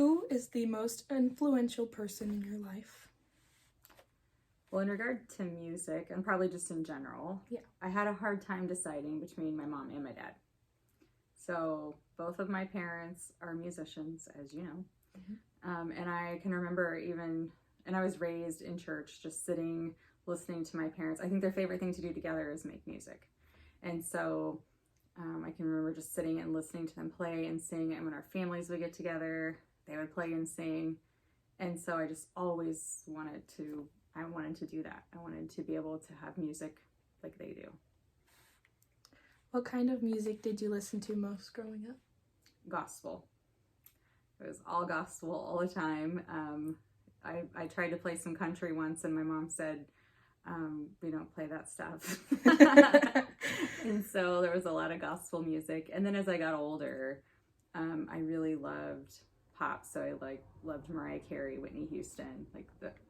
Who is the most influential person in your life? Well, in regard to music, and probably just in general, Yeah. I had a hard time deciding between my mom and my dad. So both of my parents are musicians, as you know. And I can remember and I was raised in church, just sitting, listening to my parents. I think their favorite thing to do together is make music. And so I can remember just sitting and listening to them play and sing. And when our families would get together, they would play and sing. And so I just always wanted to do that. I wanted to be able to have music like they do. What kind of music did you listen to most growing up? Gospel. It was all gospel all the time. I tried to play some country once, and my mom said, we don't play that stuff. And so there was a lot of gospel music. And then as I got older, I really loved pop. So I loved Mariah Carey, Whitney Houston,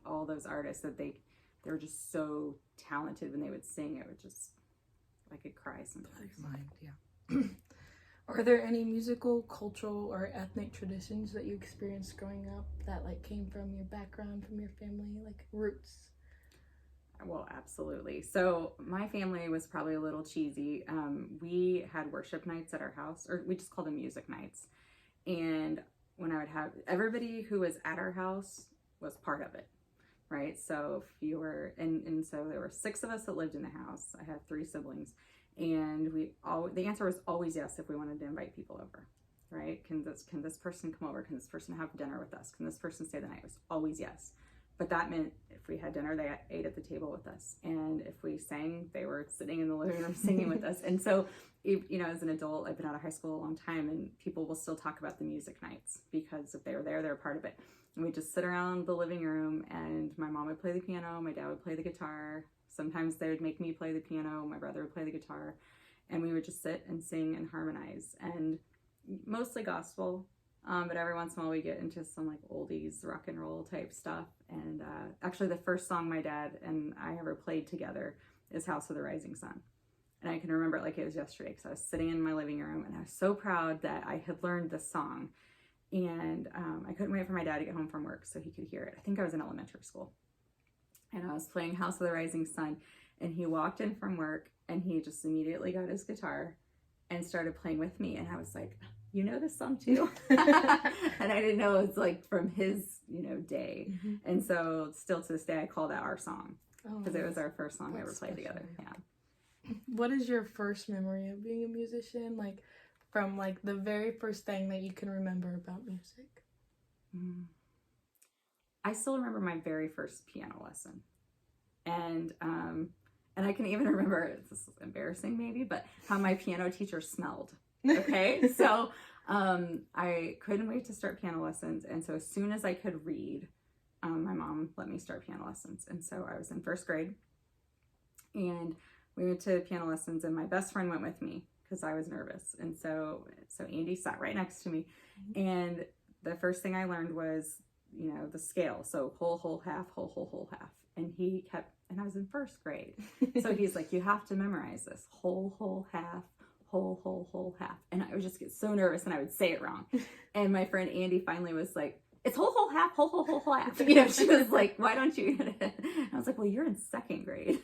all those artists that they were just so talented when they would sing. It would just, I could cry sometimes. Blow your mind, yeah. Are there any musical, cultural, or ethnic traditions that you experienced growing up that came from your background, from your family, roots? Well, absolutely. So my family was probably a little cheesy. We had worship nights at our house, or we just called them music nights. And when I would have everybody who was at our house was part of it, right? So if you were, and so there were 6 of us that lived in the house. I had 3 siblings, and the answer was always yes if we wanted to invite people over, right? Can this person come over? Can this person have dinner with us? Can this person stay the night? It was always yes. But that meant if we had dinner, they ate at the table with us. And if we sang, they were sitting in the living room singing with us. And so, as an adult, I've been out of high school a long time, and people will still talk about the music nights because if they were there, they're a part of it. And we'd just sit around the living room, and my mom would play the piano, my dad would play the guitar. Sometimes they would make me play the piano, my brother would play the guitar, and we would just sit and sing and harmonize. And mostly gospel. But every once in a while we get into some oldies, rock and roll type stuff. And actually the first song my dad and I ever played together is House of the Rising Sun. And I can remember it like it was yesterday because I was sitting in my living room and I was so proud that I had learned this song. And I couldn't wait for my dad to get home from work so he could hear it. I think I was in elementary school. And I was playing House of the Rising Sun, and he walked in from work and he just immediately got his guitar and started playing with me. And I was like, you know this song too? And I didn't know it was from his, day. Mm-hmm. And so still to this day, I call that our song because it was our first song we ever played together. Yeah. What is your first memory of being a musician? From the very first thing that you can remember about music? I still remember my very first piano lesson. And I can even remember, this is embarrassing maybe, but how my piano teacher smelled. Okay, so I couldn't wait to start piano lessons, and so as soon as I could read, my mom let me start piano lessons. And so I was in first grade, and we went to piano lessons, and my best friend went with me because I was nervous. And so Andy sat right next to me, and the first thing I learned was the scale. So whole, half, whole, half. And he kept, and I was in first grade, so he's like, you have to memorize this whole, half, whole, half. And I would just get so nervous and I would say it wrong. And my friend Andy finally was like, it's whole, half, whole, half. She was like, why don't you? And I was like, well, you're in second grade.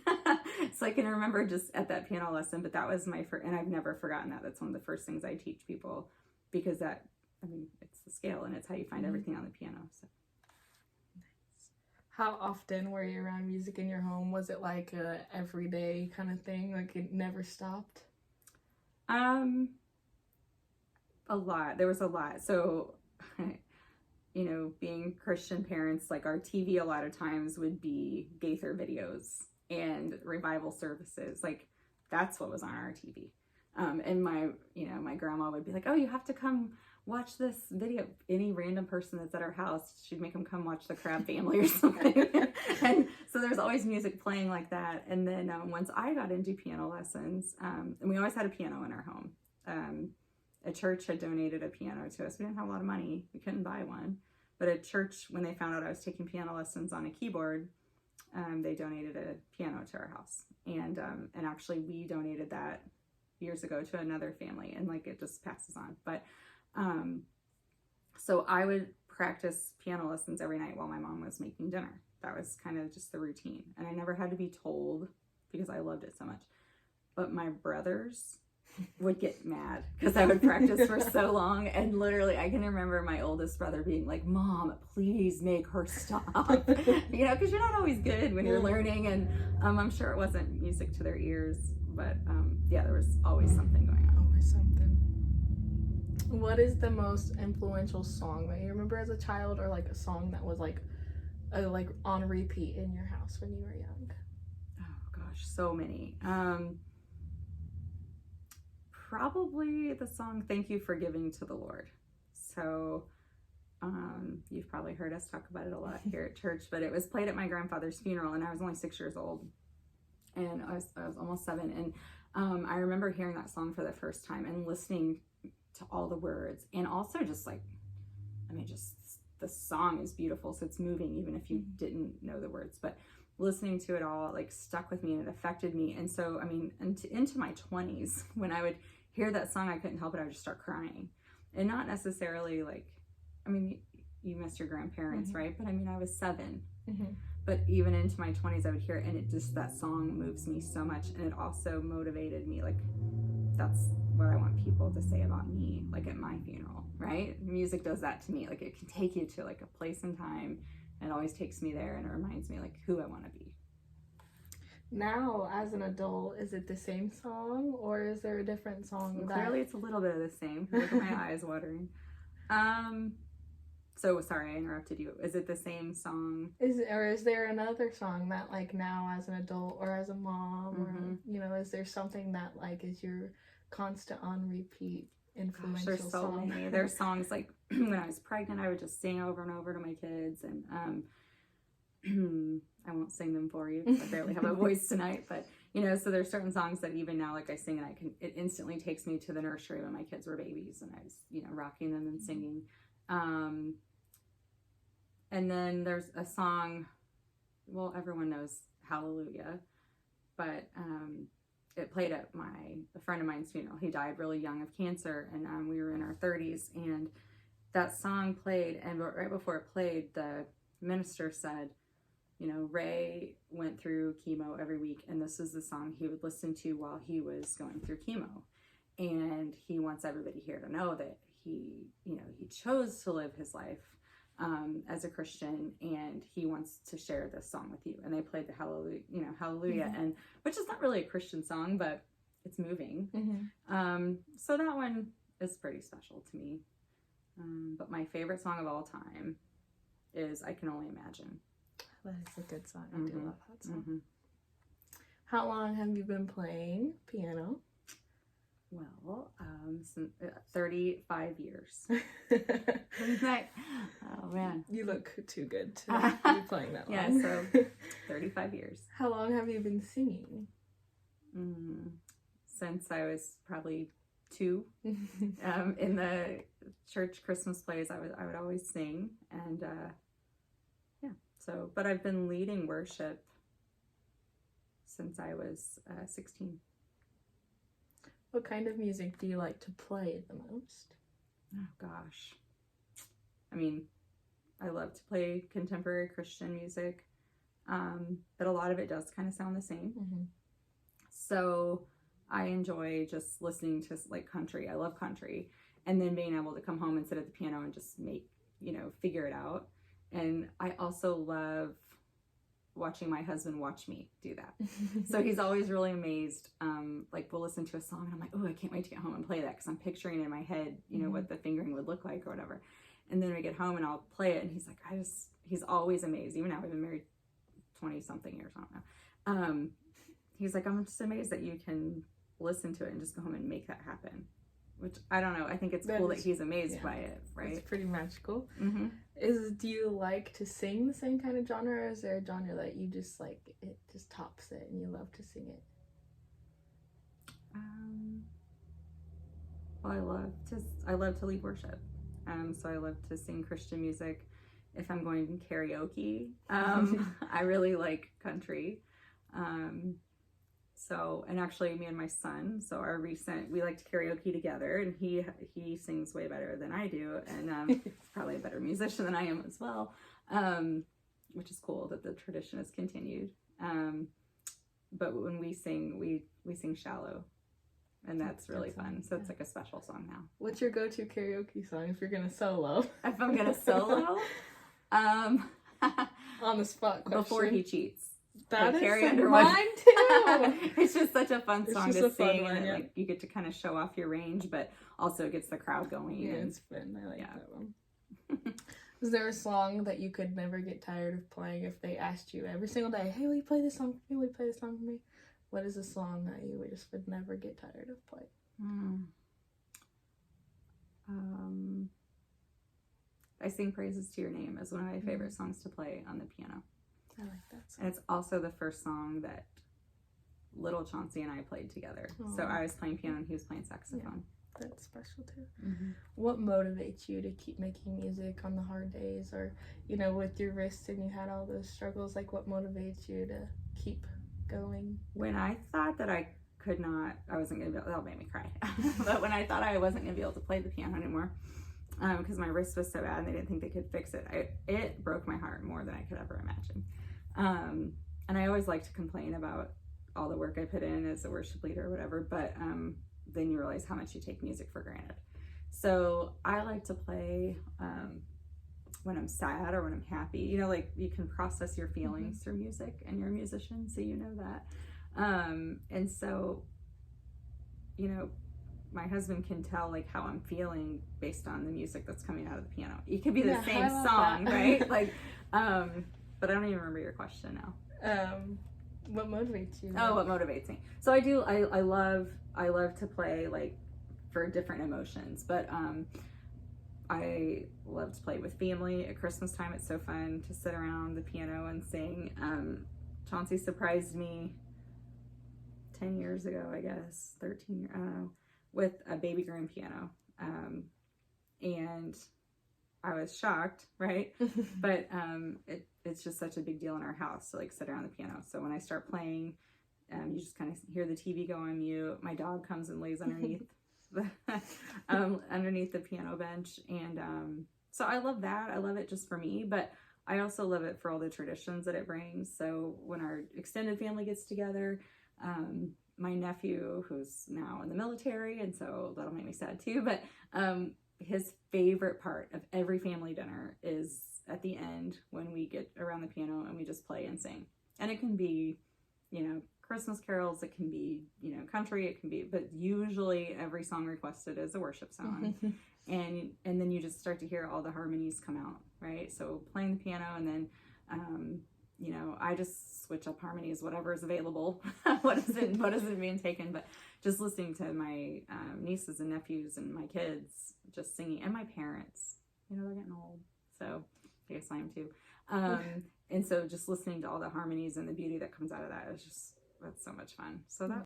So I can remember just at that piano lesson, but that was my first, and I've never forgotten that. That's one of the first things I teach people because it's the scale and it's how you find everything on the piano. So. How often were you around music in your home? Was it a everyday kind of thing? It never stopped? A lot. There was a lot. So, being Christian parents, our TV a lot of times would be Gaither videos and revival services. That's what was on our TV. And my grandma would be like, oh, you have to come watch this video. Any random person that's at our house, she'd make them come watch the Crab Family or something. And so there's always music playing like that. And then once I got into piano lessons, and we always had a piano in our home. A church had donated a piano to us. We didn't have a lot of money. We couldn't buy one. But a church, when they found out I was taking piano lessons on a keyboard, they donated a piano to our house. And actually we donated that years ago to another family, and it just passes on. But so I would practice piano lessons every night while my mom was making dinner. That was kind of just the routine. And I never had to be told because I loved it so much. But my brothers would get mad because I would practice for so long. And literally, I can remember my oldest brother being like, Mom, please make her stop. You know, because you're not always good when you're learning. And I'm sure it wasn't music to their ears. But yeah, there was always something going on. Always something. What is the most influential song that you remember as a child, or like a song that was like on repeat in your house when you were young? Oh gosh, so many. Probably the song "Thank You for Giving to the Lord." So you've probably heard us talk about it a lot here at church, but it was played at my grandfather's funeral, and I was only 6 years old, and I was almost 7, and I remember hearing that song for the first time and listening to all the words, and also just like, I mean, just the song is beautiful, so it's moving even if you didn't know the words, but listening to it all like stuck with me and it affected me. And so, I mean, into my 20s, when I would hear that song, I couldn't help it. I would just start crying. And not necessarily like, I mean, you miss your grandparents, right? But I mean, I was 7. But even into my 20s, I would hear it, and it just, that song moves me so much. And it also motivated me. Like, that's what I want people to say about me, like at my funeral, right? Music does that to me. Like, it can take you to like a place and time. It always takes me there, and it reminds me like who I want to be. Now, as an adult, is it the same song, or is there a different song? Well, clearly, it's a little bit of the same. Look at my eyes watering. So sorry, I interrupted you. Is it the same song? Is there another song that like now as an adult or as a mom, or you know, is there something that like is your constant on repeat influential Gosh, there's so song? many. There's songs like when I was pregnant, I would just sing over and over to my kids, and I won't sing them for you because I barely have a voice tonight, but you know, so there's certain songs that even now, like I sing, and it instantly takes me to the nursery when my kids were babies and I was, you know, rocking them and singing. And then there's a song, well, everyone knows Hallelujah, but it played at a friend of mine's funeral. He died really young of cancer, and we were in our 30s, and that song played, and right before it played, the minister said, you know, Ray went through chemo every week, and this is the song he would listen to while he was going through chemo. And he wants everybody here to know that he, you know, he chose to live his life as a Christian, and he wants to share this song with you. And they played the Hallelujah, and which is not really a Christian song, but it's moving. So that one is pretty special to me. But my favorite song of all time is I Can Only Imagine. That is a good song. I do love that song. How long have you been playing piano? Well, since 35 years. Oh man, you look too good to be playing that long. Yeah, so 35 years. How long have you been singing? Since I was probably 2. In the church Christmas plays, I would always sing, and yeah. So, but I've been leading worship since I was 16. What kind of music do you like to play the most? Oh gosh. I mean, I love to play contemporary Christian music, but a lot of it does kind of sound the same. So I enjoy just listening to like country. I love country. And then being able to come home and sit at the piano and just make, you know, figure it out. And I also love watching my husband watch me do that. So he's always really amazed. Like we'll listen to a song and I'm like, oh, I can't wait to get home and play that, because I'm picturing in my head, you know, what the fingering would look like or whatever. And then we get home and I'll play it, and he's like, he's always amazed. Even now, we've been married 20 something years, I don't know. He's like, I'm just amazed that you can listen to it and just go home and make that happen. Which, I don't know, I think it's cool that he's amazed by it, right? It's pretty magical. Do you like to sing the same kind of genre, or is there a genre that you just like, it just tops it and you love to sing it? Well, I love to lead worship. So I love to sing Christian music. If I'm going to karaoke, I really like country. So, and actually me and my son, so we like to karaoke together, and he sings way better than I do, and he's probably a better musician than I am as well, which is cool that the tradition has continued. But when we sing, we sing Shallow, and that's really fun. So it's like a special song now. What's your go-to karaoke song if you're gonna solo? If I'm gonna solo, On the spot question. Before He Cheats. That is Carrie like Underwood. mine too. It's just such a fun song just to a fun sing, one, and yeah. like you get to kind of show off your range, but also it gets the crowd going. Yeah, and it's fun. I like Yeah. that one. Is there a song that you could never get tired of playing if they asked you every single day, hey, will you play this song for me? Will you play this song for me? What is a song that you would never get tired of playing? I Sing Praises to Your Name is one of my favorite songs to play on the piano. I like that song. And it's also the first song that little Chauncey and I played together. So I was playing piano and he was playing saxophone. That's special too. What motivates you to keep making music on the hard days, or with your wrist and you had all those struggles? Like, what motivates you to keep going? When I thought that I wasn't gonna be able, that'll make me cry. But when I thought I wasn't gonna be able to play the piano anymore, because my wrist was so bad and they didn't think they could fix it, it broke my heart more than I could ever imagine. And I always like to complain about all the work I put in as a worship leader or whatever, but then you realize how much you take music for granted. So I like to play when I'm sad or when I'm happy. Like you can process your feelings through music, and you're a musician, so you know that. And so, my husband can tell like how I'm feeling based on the music that's coming out of the piano. It could be the same song, right? Like, but I don't even remember your question now. What motivates you? Oh, what motivates me? So I love to play like for different emotions, but I love to play with family at Christmas time. It's so fun to sit around the piano and sing. Chauncey surprised me 10 years ago, I guess, 13 years, I don't know, with a baby grand piano. And I was shocked, right? But it's just such a big deal in our house to like sit around the piano. So when I start playing, you just kind of hear the TV go on mute. My dog comes and lays underneath underneath the piano bench, and so I love that. I love it just for me, but I also love it for all the traditions that it brings. So when our extended family gets together, my nephew, who's now in the military, and so that'll make me sad too, but his favorite part of every family dinner is at the end when we get around the piano and we just play and sing. And it can be, Christmas carols, it can be, country, it can be, but usually every song requested is a worship song. and then you just start to hear all the harmonies come out, right? So playing the piano, and then I just switch up harmonies, whatever is available, what isn't being taken, but just listening to my nieces and nephews and my kids just singing, and my parents, they're getting old, so I guess I am too. And so just listening to all the harmonies and the beauty that comes out of that is that's so much fun. So